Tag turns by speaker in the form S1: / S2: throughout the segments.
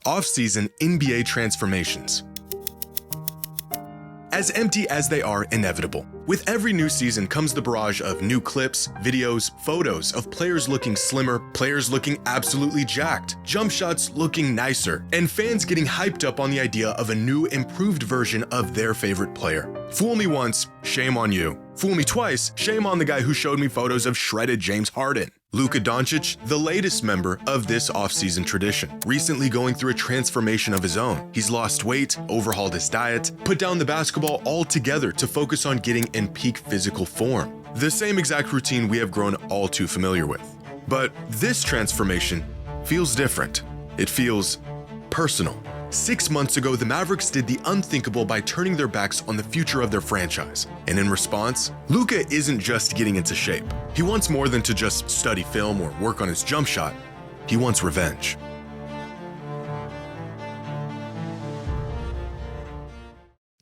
S1: Off-season NBA transformations. As empty as they are inevitable. With every new season comes the barrage of new clips, videos, photos of players looking slimmer, players looking absolutely jacked, jump shots looking nicer, and fans getting hyped up on the idea of a new, improved version of their favorite player. Fool me once, shame on you. Fool me twice, shame on the guy who showed me photos of shredded James Harden. Luka Doncic, the latest member of this offseason tradition, recently going through a transformation of his own. He's lost weight, overhauled his diet, put down the basketball altogether to focus on getting in peak physical form. The same exact routine we have grown all too familiar with. But this transformation feels different. It feels personal. 6 months ago, the Mavericks did the unthinkable by turning their backs on the future of their franchise. And in response, Luka isn't just getting into shape. He wants more than to just study film or work on his jump shot. He wants revenge.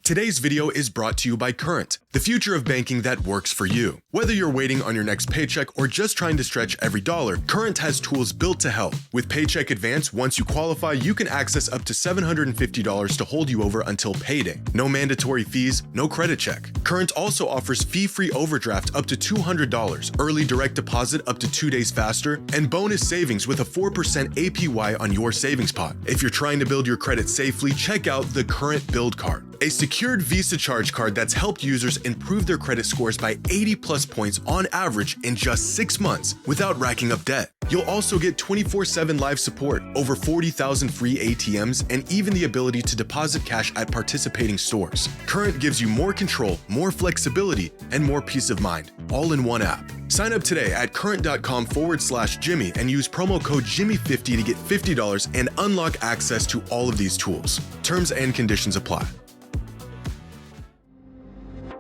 S1: Today's video is brought to you by Current, the future of banking that works for you. Whether you're waiting on your next paycheck or just trying to stretch every dollar, Current has tools built to help. With Paycheck Advance, once you qualify, you can access up to $750 to hold you over until payday. No mandatory fees, no credit check. Current also offers fee-free overdraft up to $200, early direct deposit up to 2 days faster, and bonus savings with a 4% APY on your savings pot. If you're trying to build your credit safely, check out the Current Build Card, a secured Visa charge card that's helped users improve their credit scores by 80+ points on average in just 6 months without racking up debt. You'll also get 24/7 live support, over 40,000 free ATMs, and even the ability to deposit cash at participating stores. Current gives you more control, more flexibility, and more peace of mind, all in one app. Sign up today at current.com/Jimmy and use promo code Jimmy50 to get $50 and unlock access to all of these tools. Terms and conditions apply.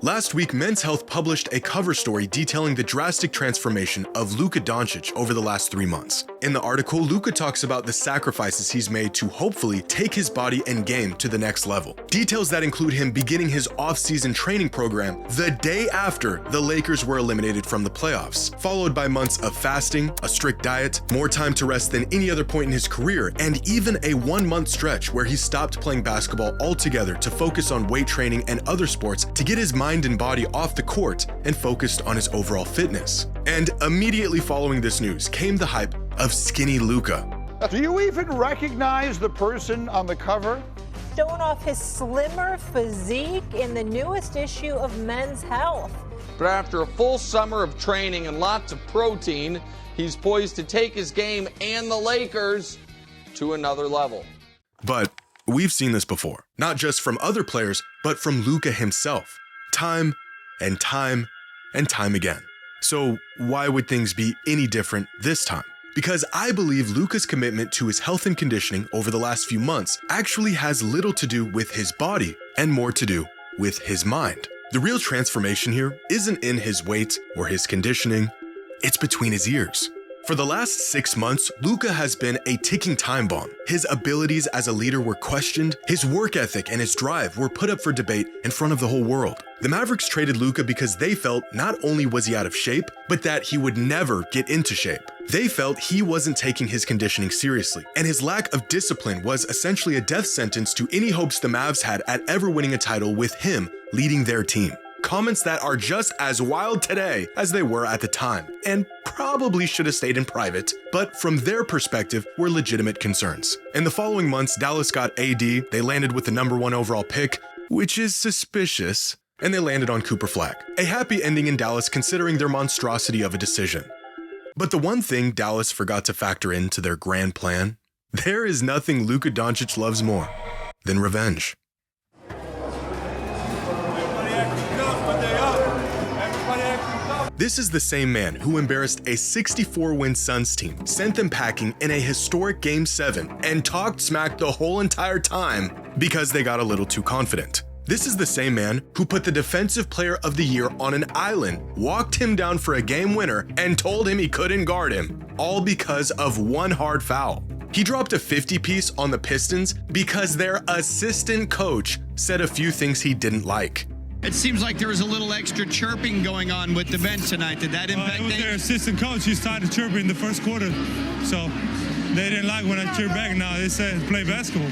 S1: Last week, Men's Health published a cover story detailing the drastic transformation of Luka Doncic over the last 3 months. In the article, Luka talks about the sacrifices he's made to hopefully take his body and game to the next level. Details that include him beginning his off-season training program the day after the Lakers were eliminated from the playoffs, followed by months of fasting, a strict diet, more time to rest than any other point in his career, and even a 1-month stretch where he stopped playing basketball altogether to focus on weight training and other sports to get his mind and body off the court and focused on his overall fitness. And immediately following this news came the hype of skinny Luka.
S2: Do you even recognize the person on the cover?
S3: Showing off his slimmer physique in the newest issue of Men's Health.
S4: But after a full summer of training and lots of protein, he's poised to take his game and the Lakers to another level.
S1: But we've seen this before, not just from other players, but from Luka himself. Time and time and time again. So why would things be any different this time? Because I believe Luka's commitment to his health and conditioning over the last few months actually has little to do with his body and more to do with his mind. The real transformation here isn't in his weight or his conditioning, it's between his ears. For the last 6 months, Luka has been a ticking time bomb. His abilities as a leader were questioned, his work ethic and his drive were put up for debate in front of the whole world. The Mavericks traded Luka because they felt not only was he out of shape, but that he would never get into shape. They felt he wasn't taking his conditioning seriously, and his lack of discipline was essentially a death sentence to any hopes the Mavs had at ever winning a title with him leading their team. Comments that are just as wild today as they were at the time, and probably should have stayed in private, but from their perspective were legitimate concerns. In the following months, Dallas got AD, they landed with the #1 overall pick, which is suspicious, and they landed on Cooper Flag. A happy ending in Dallas considering their monstrosity of a decision. But the one thing Dallas forgot to factor into their grand plan, there is nothing Luka Doncic loves more than revenge. This is the same man who embarrassed a 64-win Suns team, sent them packing in a historic Game 7, and talked smack the whole entire time because they got a little too confident. This is the same man who put the Defensive Player of the Year on an island, walked him down for a game winner, and told him he couldn't guard him, all because of one hard foul. He dropped a 50-piece on the Pistons because their assistant coach said a few things he didn't like.
S5: It seems like there was a little extra chirping going on with the bench tonight. Did that impact
S6: it was
S5: things?
S6: their assistant coach. He started chirping in the first quarter. So They didn't like when I cheered back. Now they said play basketball.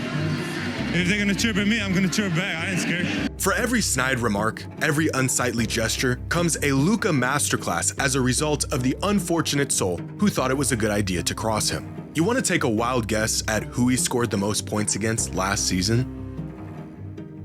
S6: If they're gonna chirp at me, I'm gonna chirp back. I ain't scared.
S1: For every snide remark, every unsightly gesture, comes a Luka masterclass as a result of the unfortunate soul who thought it was a good idea to cross him. You want to take a wild guess at who he scored the most points against last season?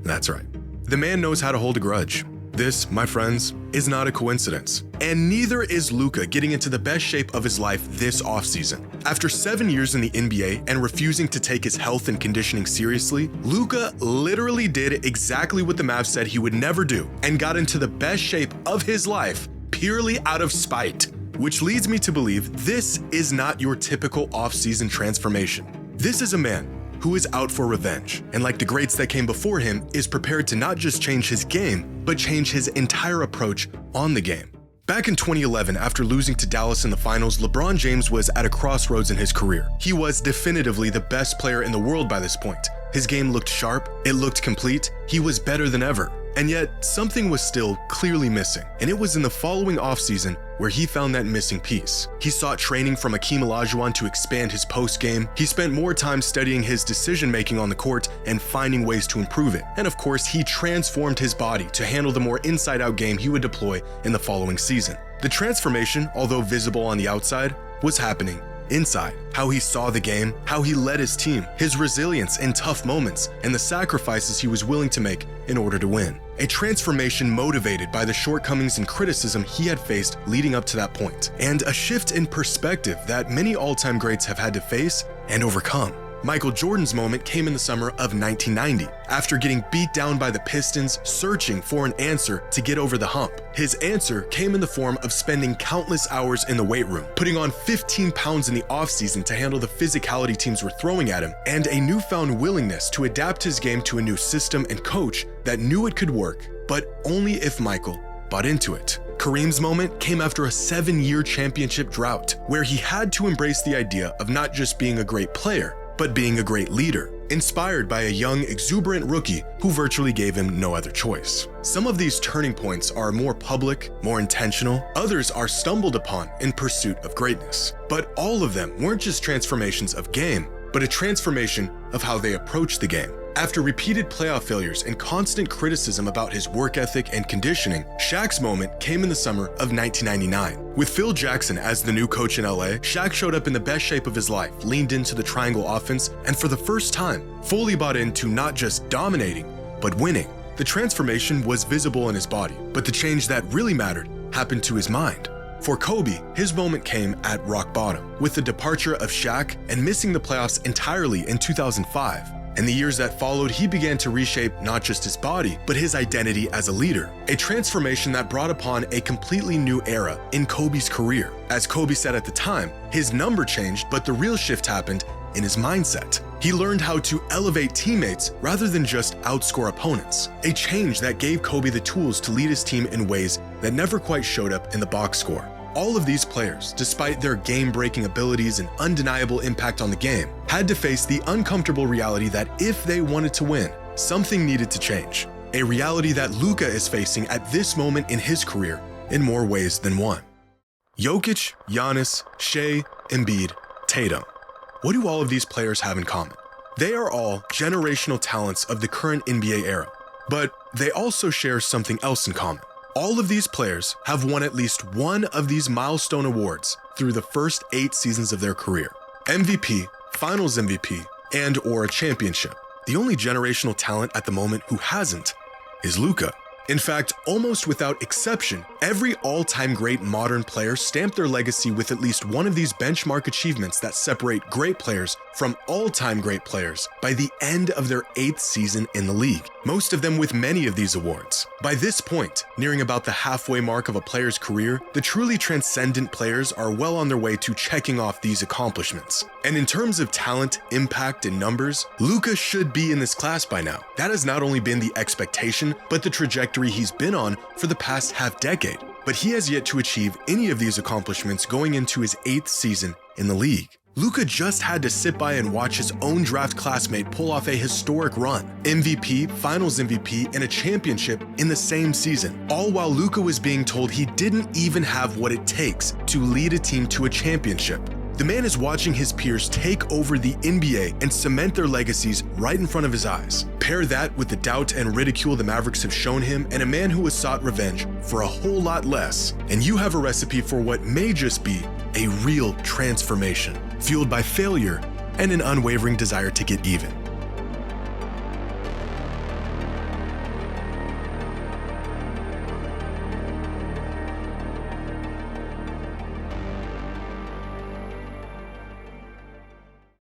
S1: That's right. The man knows how to hold a grudge. This, my friends, is not a coincidence. And neither is Luka getting into the best shape of his life this offseason. After 7 years in the NBA and refusing to take his health and conditioning seriously, Luka literally did exactly what the Mavs said he would never do and got into the best shape of his life purely out of spite. Which leads me to believe this is not your typical offseason transformation. This is a man who is out for revenge, and like the greats that came before him, is prepared to not just change his game, but change his entire approach on the game. Back in 2011, after losing to Dallas in the finals, LeBron James was at a crossroads in his career. He was definitively the best player in the world by this point. His game looked sharp, it looked complete, he was better than ever. And yet, something was still clearly missing, and it was in the following offseason where he found that missing piece. He sought training from Akeem Olajuwon to expand his post-game. He spent more time studying his decision-making on the court and finding ways to improve it. And of course, he transformed his body to handle the more inside-out game he would deploy in the following season. The transformation, although visible on the outside, was happening inside. How he saw the game, how he led his team, his resilience in tough moments, and the sacrifices he was willing to make in order to win. A transformation motivated by the shortcomings and criticism he had faced leading up to that point, and a shift in perspective that many all-time greats have had to face and overcome. Michael Jordan's moment came in the summer of 1990, after getting beat down by the Pistons, searching for an answer to get over the hump. His answer came in the form of spending countless hours in the weight room, putting on 15 pounds in the offseason to handle the physicality teams were throwing at him, and a newfound willingness to adapt his game to a new system and coach that knew it could work, but only if Michael bought into it. Kareem's moment came after a 7-year championship drought, where he had to embrace the idea of not just being a great player, but being a great leader, inspired by a young, exuberant rookie who virtually gave him no other choice. Some of these turning points are more public, more intentional, others are stumbled upon in pursuit of greatness. But all of them weren't just transformations of game, but a transformation of how they approach the game. After repeated playoff failures and constant criticism about his work ethic and conditioning, Shaq's moment came in the summer of 1999. With Phil Jackson as the new coach in LA, Shaq showed up in the best shape of his life, leaned into the triangle offense, and for the first time, fully bought into not just dominating, but winning. The transformation was visible in his body, but the change that really mattered happened to his mind. For Kobe, his moment came at rock bottom, with the departure of Shaq and missing the playoffs entirely in 2005. In the years that followed, he began to reshape not just his body, but his identity as a leader, a transformation that brought upon a completely new era in Kobe's career. As Kobe said at the time, his number changed, but the real shift happened in his mindset. He learned how to elevate teammates rather than just outscore opponents, a change that gave Kobe the tools to lead his team in ways that never quite showed up in the box score. All of these players, despite their game-breaking abilities and undeniable impact on the game, had to face the uncomfortable reality that if they wanted to win, something needed to change. A reality that Luka is facing at this moment in his career in more ways than one. Jokic, Giannis, Shea, Embiid, Tatum. What do all of these players have in common? They are all generational talents of the current NBA era, but they also share something else in common. All of these players have won at least one of these milestone awards through the first 8 seasons of their career. MVP, Finals MVP, and/or a championship. The only generational talent at the moment who hasn't is Luka. In fact, almost without exception, every all-time great modern player stamped their legacy with at least one of these benchmark achievements that separate great players from all-time great players by the end of their 8th season in the league, most of them with many of these awards. By this point, nearing about the halfway mark of a player's career, the truly transcendent players are well on their way to checking off these accomplishments. And in terms of talent, impact, and numbers, Luka should be in this class by now. That has not only been the expectation, but the trajectory he's been on for the past half-decade. But he has yet to achieve any of these accomplishments going into his 8th season in the league. Luka just had to sit by and watch his own draft classmate pull off a historic run, MVP, Finals MVP, and a championship in the same season, all while Luka was being told he didn't even have what it takes to lead a team to a championship. The man is watching his peers take over the NBA and cement their legacies right in front of his eyes. Pair that with the doubt and ridicule the Mavericks have shown him and a man who has sought revenge for a whole lot less, and you have a recipe for what may just be a real transformation, fueled by failure and an unwavering desire to get even.